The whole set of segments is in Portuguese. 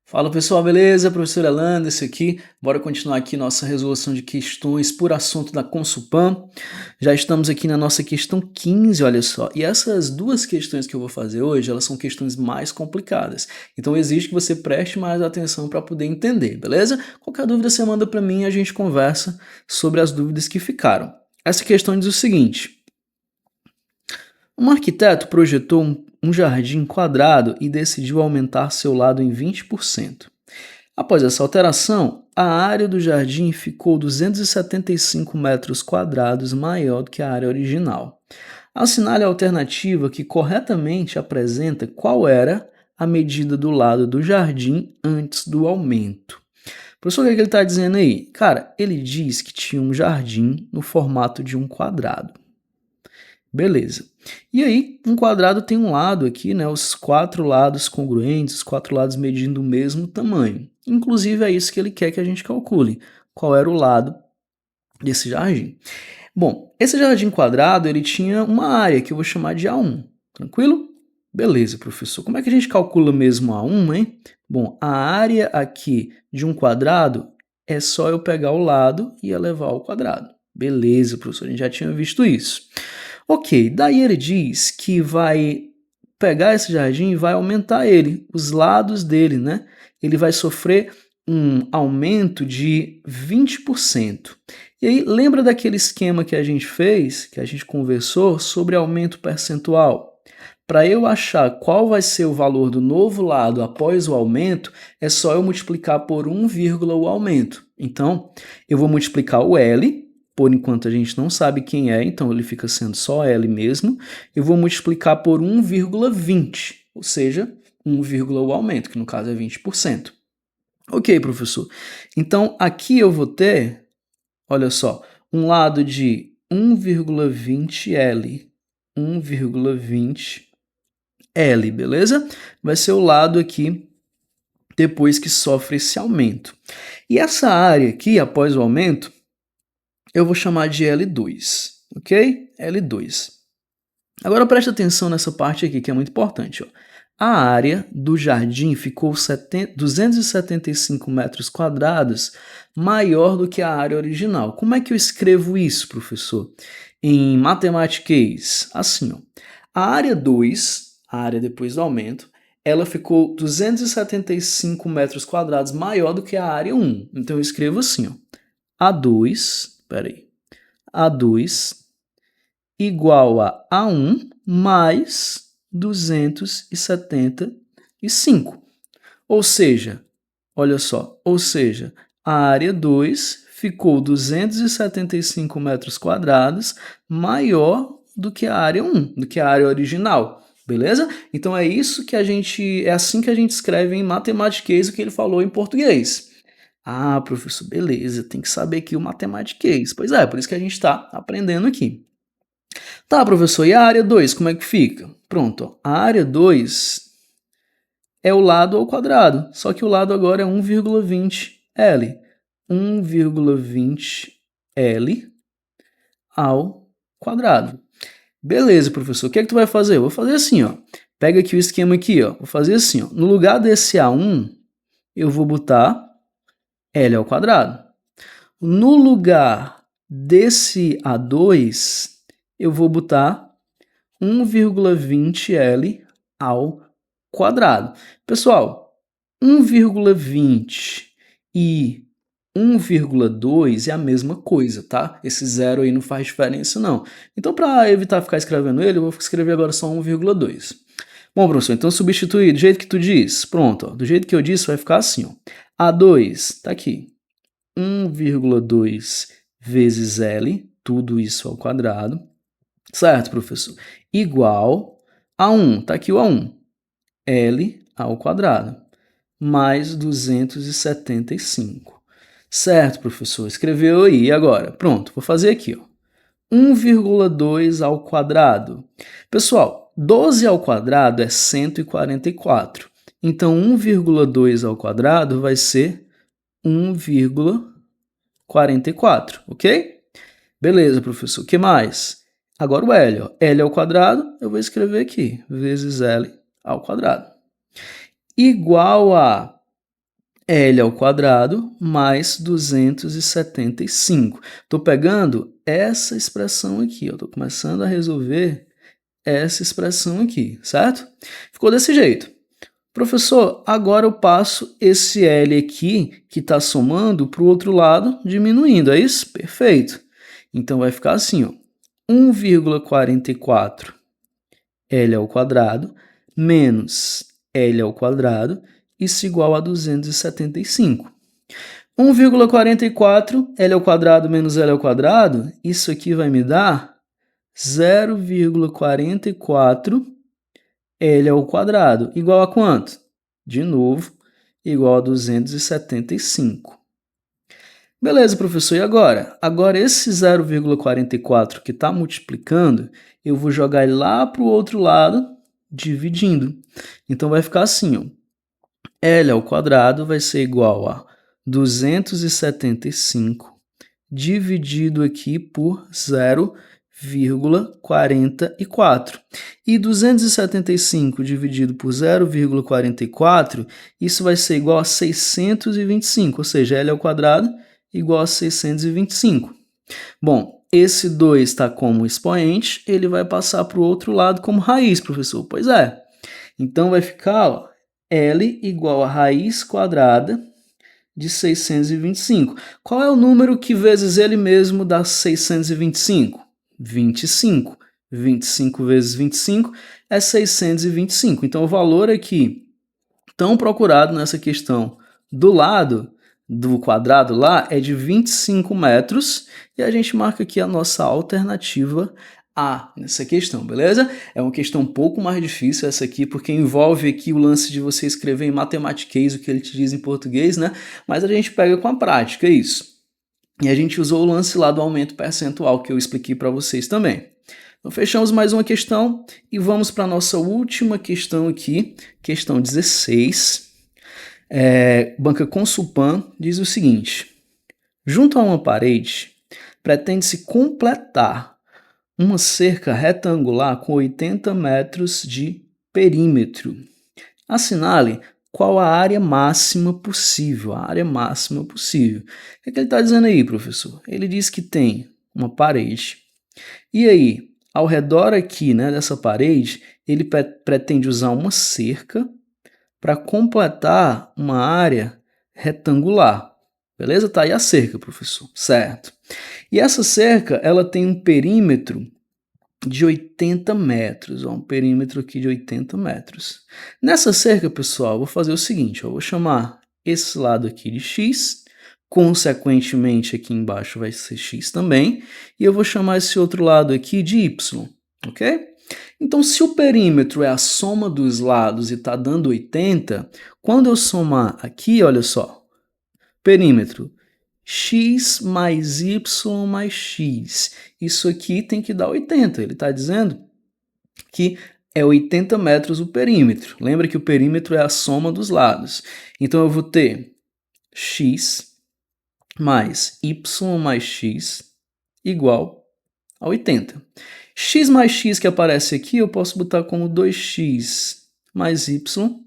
Fala pessoal, beleza? Professor Elando, esse aqui. Bora continuar aqui nossa resolução de questões por assunto da Consulpan. Já estamos aqui na nossa questão 15, olha só. E essas duas questões que eu vou fazer hoje, elas são questões mais complicadas. Então exige que você preste mais atenção para poder entender, beleza? Qualquer dúvida você manda para mim e a gente conversa sobre as dúvidas que ficaram. Essa questão diz o seguinte: um arquiteto projetou um jardim quadrado e decidiu aumentar seu lado em 20%. Após essa alteração, a área do jardim ficou 275 metros quadrados maior do que a área original. Assinale a alternativa que corretamente apresenta qual era a medida do lado do jardim antes do aumento. Professor, o que ele está dizendo aí? Cara, ele diz que tinha um jardim no formato de um quadrado. Beleza. E aí, um quadrado tem um lado aqui, né? Os quatro lados congruentes, os quatro lados medindo o mesmo tamanho. Inclusive, é isso que ele quer que a gente calcule. Qual era o lado desse jardim? Bom, esse jardim quadrado, ele tinha uma área que eu vou chamar de A1. Tranquilo? Beleza, professor. Como é que a gente calcula mesmo A1, hein? Bom, a área aqui de um quadrado é só eu pegar o lado e elevar ao quadrado. Beleza, professor. A gente já tinha visto isso. Ok, daí ele diz que vai pegar esse jardim e vai aumentar ele, os lados dele, né? Ele vai sofrer um aumento de 20%. E aí, lembra daquele esquema que a gente fez, que a gente conversou sobre aumento percentual? Para eu achar qual vai ser o valor do novo lado após o aumento, é só eu multiplicar por 1, o aumento. Então, eu vou multiplicar o L, por enquanto a gente não sabe quem é, então ele fica sendo só L mesmo. Eu vou multiplicar por 1,20, ou seja, 1, o aumento, que no caso é 20%. Ok, professor. Então, aqui eu vou ter, olha só, um lado de 1,20L. 1,20L, beleza? Vai ser o lado aqui depois que sofre esse aumento. E essa área aqui, após o aumento, eu vou chamar de L2, ok? L2. Agora preste atenção nessa parte aqui que é muito importante. Ó. A área do jardim ficou 275 metros quadrados maior do que a área original. Como é que eu escrevo isso, professor? Em Mathematics, assim, ó. A área 2, a área depois do aumento, ela ficou 275 metros quadrados maior do que a área 1. Então eu escrevo assim, ó. A2, peraí, A2 igual a A1 mais 275. Ou seja, olha só, a área 2 ficou 275 metros quadrados maior do que a área 1, do que a área original. Beleza? Então é assim que a gente escreve em Mathematics o que ele falou em português. Ah, professor, beleza, tem que saber aqui o Mathematics. Pois é, por isso que a gente está aprendendo aqui. Tá, professor, e a área 2, como é que fica? Pronto, ó, a área 2 é o lado ao quadrado, só que o lado agora é 1,20L. 1,20L ao quadrado. Beleza, professor, o que é que tu vai fazer? Eu vou fazer assim, ó. Pega aqui o esquema aqui, ó. Vou fazer assim, ó. No lugar desse A1, eu vou botar L ao quadrado. No lugar desse A2, eu vou botar 1,20L ao quadrado. Pessoal, 1,20 e 1,2 é a mesma coisa, tá? Esse zero aí não faz diferença, não. Então, para evitar ficar escrevendo ele, eu vou escrever agora só 1,2. Bom, professor, então substituir do jeito que tu diz. Pronto, ó, do jeito que eu disse vai ficar assim, ó. A2, tá aqui. 1,2 vezes L, tudo isso ao quadrado. Certo, professor? Igual a 1, tá aqui o A1, L ao quadrado, mais 275. Certo, professor? Escreveu aí, e agora? Pronto, vou fazer aqui, ó. 1,2 ao quadrado. Pessoal, 12 ao quadrado é 144. Então, 1,2 ao quadrado vai ser 1,44, ok? Beleza, professor. O que mais? Agora o L, ó. L ao quadrado, eu vou escrever aqui, vezes L ao quadrado. Igual a L ao quadrado mais 275. Estou pegando essa expressão aqui, estou começando a resolver essa expressão aqui, certo? Ficou desse jeito. Professor, agora eu passo esse L aqui, que está somando, para o outro lado, diminuindo, é isso? Perfeito. Então vai ficar assim, ó, 1,44 L ao quadrado menos L ao quadrado, isso igual a 275. 1,44 L ao quadrado menos L ao quadrado, isso aqui vai me dar 0,44 L ao quadrado, igual a quanto? De novo, igual a 275. Beleza, professor, e agora? Agora esse 0,44 que está multiplicando, eu vou jogar ele lá para o outro lado, dividindo. Então vai ficar assim, ó. L ao quadrado vai ser igual a 275 dividido aqui por 0,44. E 275 dividido por 0,44, isso vai ser igual a 625, ou seja, L ao quadrado igual a 625. Bom, esse 2 está como expoente, ele vai passar para o outro lado como raiz, professor. Pois é. Então vai ficar, ó, L igual a raiz quadrada de 625. Qual é o número que vezes ele mesmo dá 625? 25. 25 vezes 25 é 625. Então o valor aqui tão procurado nessa questão do lado do quadrado lá é de 25 metros e a gente marca aqui a nossa alternativa A nessa questão, beleza? É uma questão um pouco mais difícil essa aqui, porque envolve aqui o lance de você escrever em matematiquês o que ele te diz em português, né? Mas a gente pega com a prática, é isso. E a gente usou o lance lá do aumento percentual que eu expliquei para vocês também. Então fechamos mais uma questão e vamos para a nossa última questão aqui, questão 16. Banca Consulpan diz o seguinte: junto a uma parede, pretende-se completar uma cerca retangular com 80 metros de perímetro. Assinale qual a área máxima possível, a área máxima possível. O que ele está dizendo aí, professor? Ele diz que tem uma parede, e aí, ao redor aqui, né, dessa parede, ele pretende usar uma cerca para completar uma área retangular. Beleza? Tá aí a cerca, professor. Certo. E essa cerca, ela tem um perímetro de 80 metros. Ó, um perímetro aqui de 80 metros. Nessa cerca, pessoal, eu vou fazer o seguinte. Eu vou chamar esse lado aqui de x. Consequentemente, aqui embaixo vai ser x também. E eu vou chamar esse outro lado aqui de y. Ok? Então, se o perímetro é a soma dos lados e está dando 80, quando eu somar aqui, olha só, perímetro, x mais y mais x, isso aqui tem que dar 80. Ele está dizendo que é 80 metros o perímetro. Lembra que o perímetro é a soma dos lados. Então, eu vou ter x mais y mais x igual a 80. X mais x que aparece aqui, eu posso botar como 2x mais y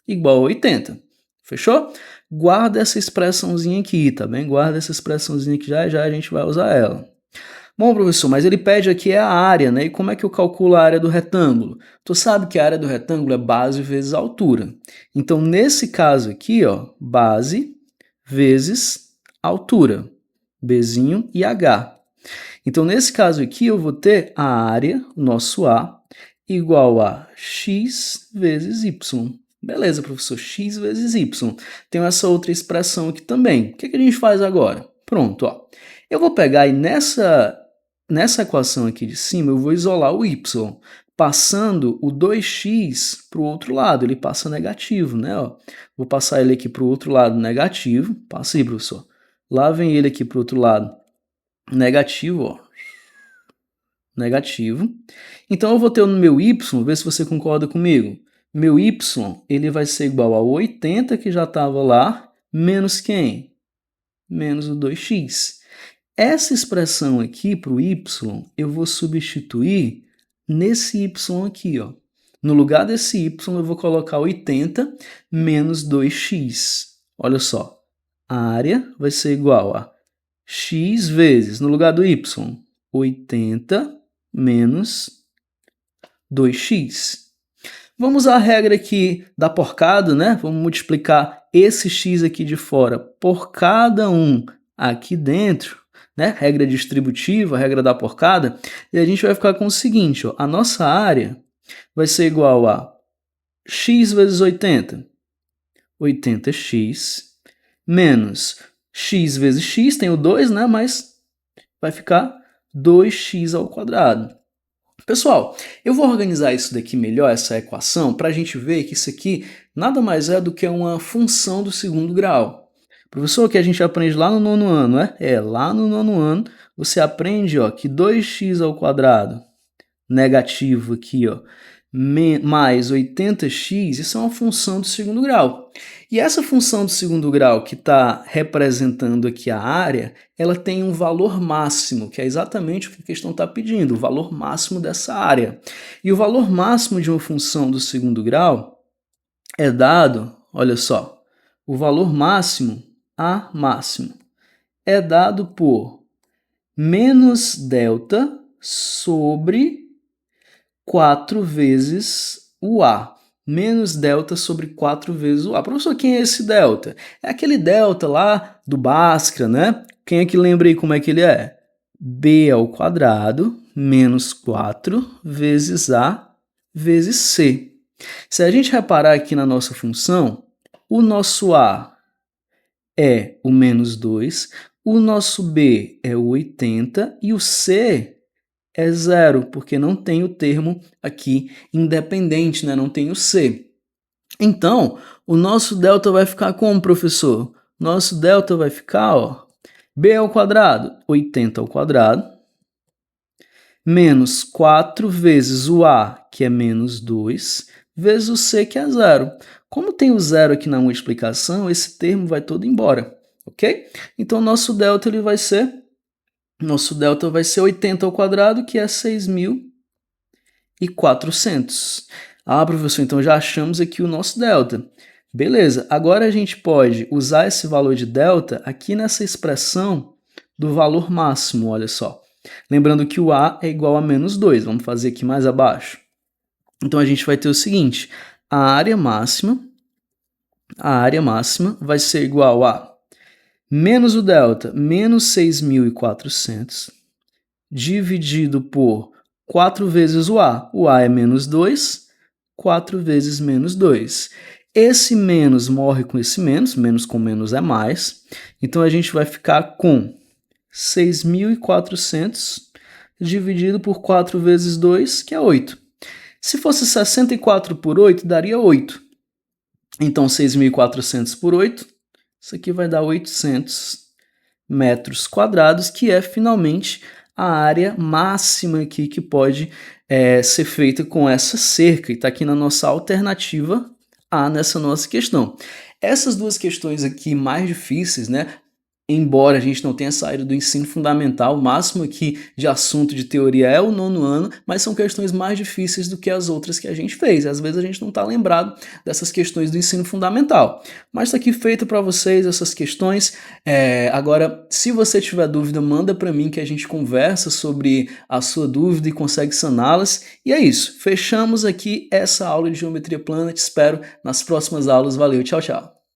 igual a 80. Fechou? Guarda essa expressãozinha aqui, tá bem? Guarda essa expressãozinha que já a gente vai usar ela. Bom, professor, mas ele pede aqui a área, né? E como é que eu calculo a área do retângulo? Tu sabe que a área do retângulo é base vezes altura. Então, nesse caso aqui, ó, base vezes altura. Bzinho e H. Então, nesse caso aqui, eu vou ter a área, o nosso A, igual a x vezes y. Beleza, professor, x vezes y. Tenho essa outra expressão aqui também. O que a gente faz agora? Pronto, ó. Eu vou pegar e nessa equação aqui de cima, eu vou isolar o y, passando o 2x para o outro lado. Ele passa negativo, né? Ó. Vou passar ele aqui para o outro lado negativo. Passa aí, professor. Lá vem ele aqui para o outro lado negativo, ó. Negativo. Então, eu vou ter no meu y, vê se você concorda comigo. Meu y, ele vai ser igual a 80, que já estava lá, menos quem? Menos o 2x. Essa expressão aqui para o y, eu vou substituir nesse y aqui, ó. No lugar desse y, eu vou colocar 80 menos 2x. Olha só, a área vai ser igual a x vezes, no lugar do y, 80 menos 2x. Vamos usar a regra aqui da porcada, né? Vamos multiplicar esse x aqui de fora por cada um aqui dentro, né? Regra distributiva, regra da porcada. E a gente vai ficar com o seguinte, ó, a nossa área vai ser igual a x vezes 80, 80x, menos x vezes x, tem o 2, né? Mas vai ficar 2x ao quadrado. Pessoal, eu vou organizar isso daqui melhor, essa equação, para a gente ver que isso aqui nada mais é do que uma função do segundo grau. Professor, que a gente aprende lá no nono ano, lá no nono ano você aprende ó, que 2x ao quadrado negativo aqui, ó, mais 80x, isso é uma função do segundo grau. E essa função do segundo grau que está representando aqui a área, ela tem um valor máximo, que é exatamente o que a questão está pedindo, o valor máximo dessa área. E o valor máximo de uma função do segundo grau é dado, olha só, o valor máximo, A máximo, é dado por menos delta sobre 4 vezes o A. Menos delta sobre 4 vezes o A. Professor, quem é esse delta? É aquele delta lá do Bhaskara, né? Quem é que lembra aí como é que ele é? B ao quadrado menos 4 vezes A vezes C. Se a gente reparar aqui na nossa função, o nosso A é o menos 2, o nosso B é o 80 e o C é zero, porque não tem o termo aqui independente, né? Não tem o C. Então, o nosso delta vai ficar como, professor? Nosso delta vai ficar, ó, b ao quadrado, 80 ao quadrado, menos 4 vezes o A, que é menos 2, vezes o C, que é zero. Como tem o zero aqui na multiplicação, esse termo vai todo embora, ok? Então, nosso delta ele vai ser 80 ao quadrado, que é 6.400. Ah, professor, então já achamos aqui o nosso delta. Beleza, agora a gente pode usar esse valor de delta aqui nessa expressão do valor máximo, olha só. Lembrando que o A é igual a menos 2, vamos fazer aqui mais abaixo. Então a gente vai ter o seguinte, a área máxima vai ser igual a menos o delta, menos 6.400, dividido por 4 vezes o A. O A é menos 2, 4 vezes menos 2. Esse menos morre com esse menos com menos é mais. Então a gente vai ficar com 6.400 dividido por 4 vezes 2, que é 8. Se fosse 64 por 8, daria 8. Então 6.400 por 8, isso aqui vai dar 800 metros quadrados, que é finalmente a área máxima aqui que pode ser feita com essa cerca, e está aqui na nossa alternativa A nessa nossa questão. Essas duas questões aqui mais difíceis, né? Embora a gente não tenha saído do ensino fundamental, o máximo aqui de assunto de teoria é o nono ano, mas são questões mais difíceis do que as outras que a gente fez. Às vezes a gente não está lembrado dessas questões do ensino fundamental. Mas está aqui feito para vocês essas questões. Agora, se você tiver dúvida, manda para mim que a gente conversa sobre a sua dúvida e consegue saná-las. E é isso. Fechamos aqui essa aula de geometria plana. Te espero nas próximas aulas. Valeu, tchau, tchau.